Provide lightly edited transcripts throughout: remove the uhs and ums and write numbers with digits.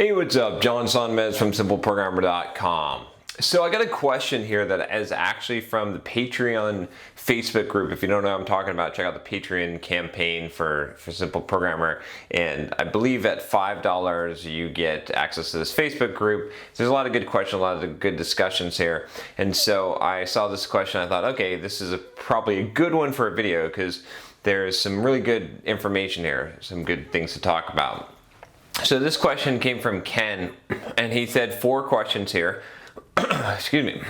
Hey, what's up? John Sonmez from SimpleProgrammer.com. So I got a question here that is actually from the Patreon Facebook group. If you don't know what I'm talking about, check out the Patreon campaign for Simple Programmer. And I believe at $5 you get access to this Facebook group. There's a lot of good questions, a lot of good discussions here. And so I saw this question, I thought, okay, this is probably a good one for a video because there's some really good information here, some good things to talk about. So this question came from Ken, and he said 4 questions here. Excuse me.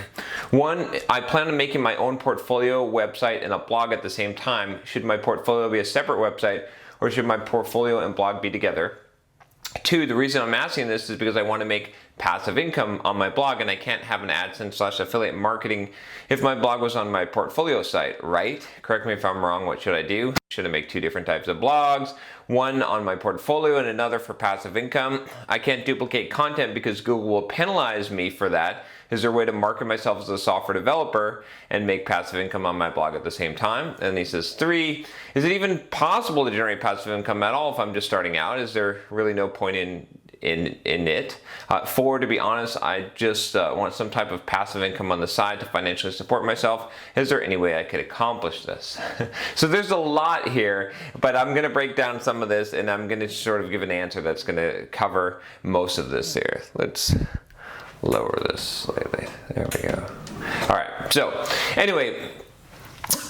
1, I plan on making my own portfolio, website, and a blog at the same time. Should my portfolio be a separate website, or should my portfolio and blog be together? 2, the reason I'm asking this is because I want to make passive income on my blog, and I can't have an AdSense/affiliate marketing if my blog was on my portfolio site, right? Correct me if I'm wrong. What should I do? Should I make 2 different types of blogs? One on my portfolio and another for passive income? I can't duplicate content because Google will penalize me for that. Is there a way to market myself as a software developer and make passive income on my blog at the same time? And he says 3, is it even possible to generate passive income at all if I'm just starting out? Is there really no point in it? 4, to be honest, I just want some type of passive income on the side to financially support myself. Is there any way I could accomplish this? So there's a lot here, but I'm going to break down some of this and I'm going to sort of give an answer that's going to cover most of this here. Let's lower this slightly. There we go. All right. So anyway,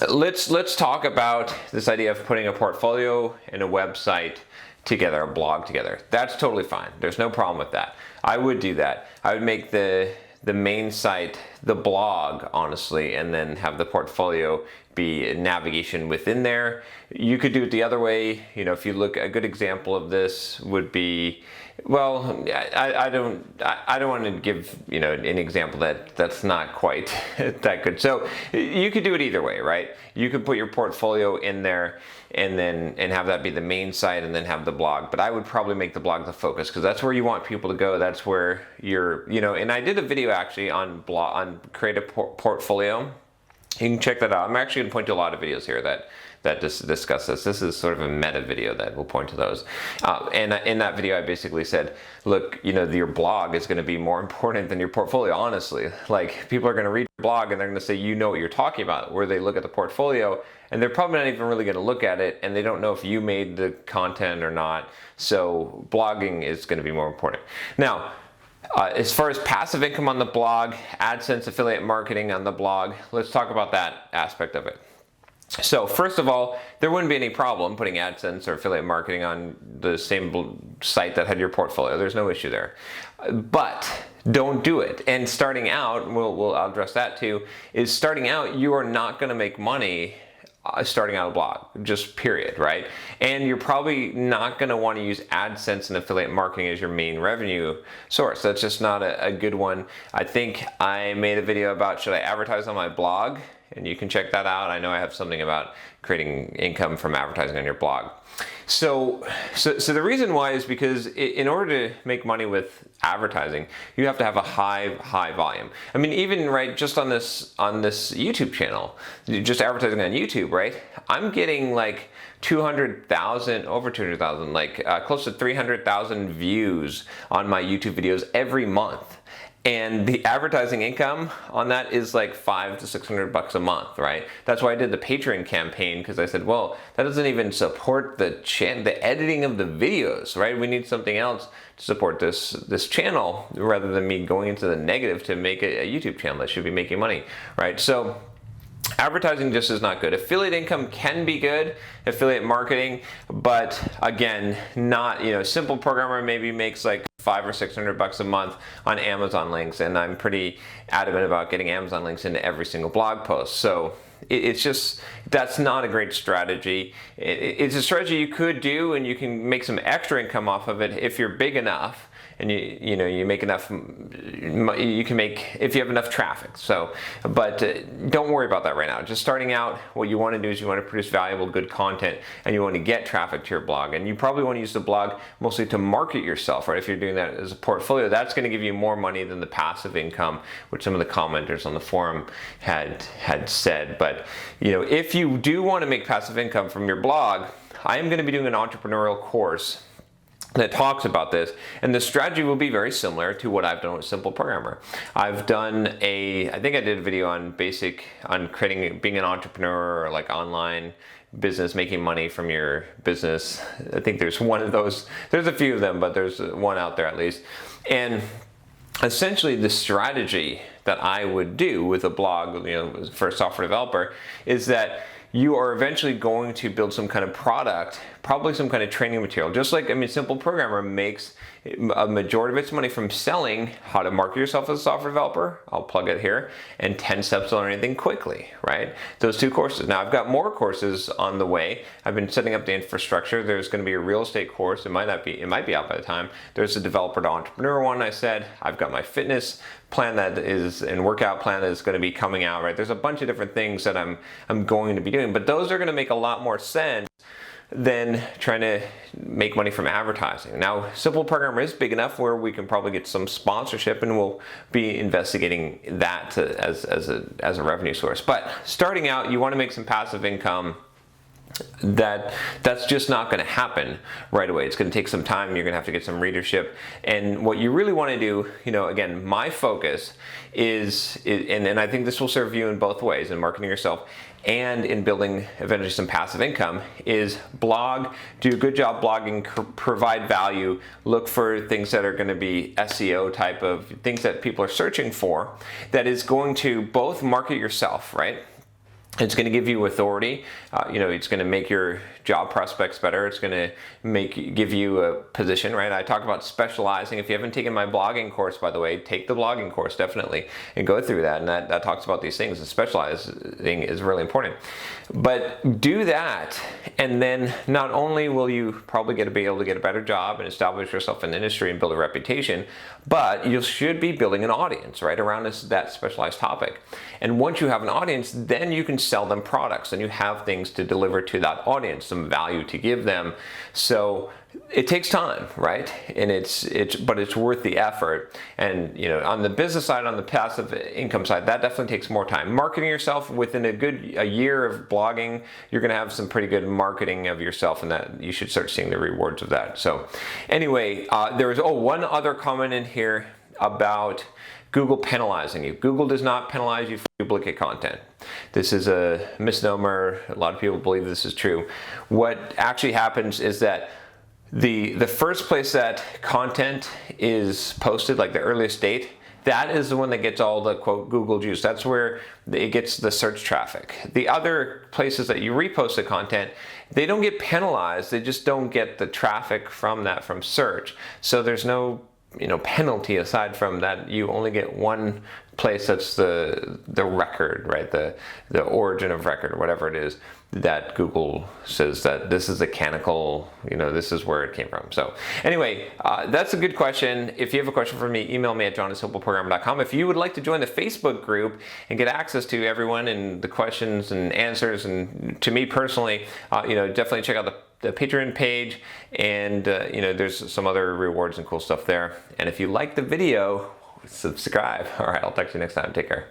let's talk about this idea of putting a portfolio and a website together, a blog together. That's totally fine. There's no problem with that. I would do that. I would make the main site the blog, honestly, and then have the portfolio be navigation within there. You could do it the other way. You know, if you look, a good example of this would be, well, I don't want to give, you know, an example that's not quite that good. So you could do it either way, right? You could put your portfolio in there and have that be the main site and then have the blog. But I would probably make the blog the focus because that's where you want people to go. That's where you're, you know, and I did a video actually on create a portfolio. You can check that out. I'm actually going to point to a lot of videos here that discuss this. This is sort of a meta video that will point to those. And in that video, I basically said, look, you know, your blog is going to be more important than your portfolio, honestly. Like, people are going to read your blog and they're going to say, you know what you're talking about, where they look at the portfolio and they're probably not even really going to look at it and they don't know if you made the content or not. So blogging is going to be more important. Now, as far as passive income on the blog, AdSense affiliate marketing on the blog, let's talk about that aspect of it. So first of all, there wouldn't be any problem putting AdSense or affiliate marketing on the same site that had your portfolio. There's no issue there. But don't do it. And starting out, I'll address that too, is starting out, you are not going to make money starting out a blog, just period, right? And you're probably not going to want to use AdSense and affiliate marketing as your main revenue source. That's just not a good one. I think I made a video about should I advertise on my blog, and you can check that out. I know I have something about creating income from advertising on your blog. So the reason why is because in order to make money with advertising, you have to have a high volume. I mean, even right, just on this YouTube channel, just advertising on YouTube, right? I'm getting like 200,000, over 200,000, like close to 300,000 views on my YouTube videos every month. And the advertising income on that is like $500 to $600 a month, right? That's why I did the Patreon campaign, because I said, well, that doesn't even support the editing of the videos, right? We need something else to support this channel rather than me going into the negative to make a YouTube channel that should be making money, right? So advertising just is not good. Affiliate income can be good, affiliate marketing, but again, not, you know, Simple Programmer maybe makes like $500 or $600 a month on Amazon links, and I'm pretty adamant about getting Amazon links into every single blog post. So it's just, that's not a great strategy. It's a strategy you could do, and you can make some extra income off of it if you're big enough. And you make enough, you can make, if you have enough traffic. So, but don't worry about that right now. Just starting out, what you want to do is you want to produce valuable, good content, and you want to get traffic to your blog. And you probably want to use the blog mostly to market yourself, right? If you're doing that as a portfolio, that's going to give you more money than the passive income, which some of the commenters on the forum had said. But, you know, if you do want to make passive income from your blog, I am going to be doing an entrepreneurial course that talks about this, and the strategy will be very similar to what I've done with Simple Programmer. I've done I think I did a video on creating, being an entrepreneur, or like online business, making money from your business. I think there's one of those, there's a few of them, but there's one out there at least. And essentially the strategy that I would do with a blog, for a software developer, is that you are eventually going to build some kind of product, probably some kind of training material. Just like, Simple Programmer makes a majority of its money from selling how to market yourself as a software developer, I'll plug it here, and 10 steps to learn anything quickly, right? Those 2 courses. Now I've got more courses on the way. I've been setting up the infrastructure. There's going to be a real estate course. It might be out by the time. There's a developer to entrepreneur one, I said. I've got my fitness plan and workout plan that is going to be coming out, right? There's a bunch of different things that I'm going to be doing, but those are going to make a lot more sense than trying to make money from advertising. Now, Simple Programmer is big enough where we can probably get some sponsorship, and we'll be investigating that as a revenue source. But starting out, you want to make some passive income. That's just not going to happen right away. It's going to take some time. You're going to have to get some readership, and what you really want to do, again, my focus is and I think this will serve you in both ways, in marketing yourself and in building eventually some passive income, is blog, do a good job blogging, provide value, look for things that are going to be SEO type of things that people are searching for, that is going to both market yourself, right? It's going to give you authority. It's going to make your job prospects better. It's going to give you a position, right? I talk about specializing. If you haven't taken my blogging course, by the way, take the blogging course definitely and go through that. And that talks about these things. And specializing is really important. But do that, and then not only will you probably be able to get a better job and establish yourself in the industry and build a reputation, but you should be building an audience, right, around that specialized topic. And once you have an audience, then you can sell them products, and you have things to deliver to that audience, some value to give them. So it takes time, right? And but it's worth the effort. And on the business side, on the passive income side, that definitely takes more time. Marketing yourself, within a year of blogging, you're going to have some pretty good marketing of yourself, and that you should start seeing the rewards of that. So anyway, there was one other comment in here about Google penalizing you. Google does not penalize you for duplicate content. This is a misnomer. A lot of people believe this is true. What actually happens is that the first place that content is posted, like the earliest date, that is the one that gets all the quote Google juice. That's where it gets the search traffic. The other places that you repost the content, they don't get penalized. They just don't get the traffic from search. So there's no penalty aside from that. You only get one place that's the record, right? The origin of record, or whatever it is, that Google says that this is the canonical, this is where it came from. So anyway, that's a good question. If you have a question for me, email me at john@simpleprogrammer.com. If you would like to join the Facebook group and get access to everyone and the questions and answers, and to me personally, definitely check out the Patreon page, and there's some other rewards and cool stuff there. And if you like the video, subscribe. All right, I'll talk to you next time. Take care.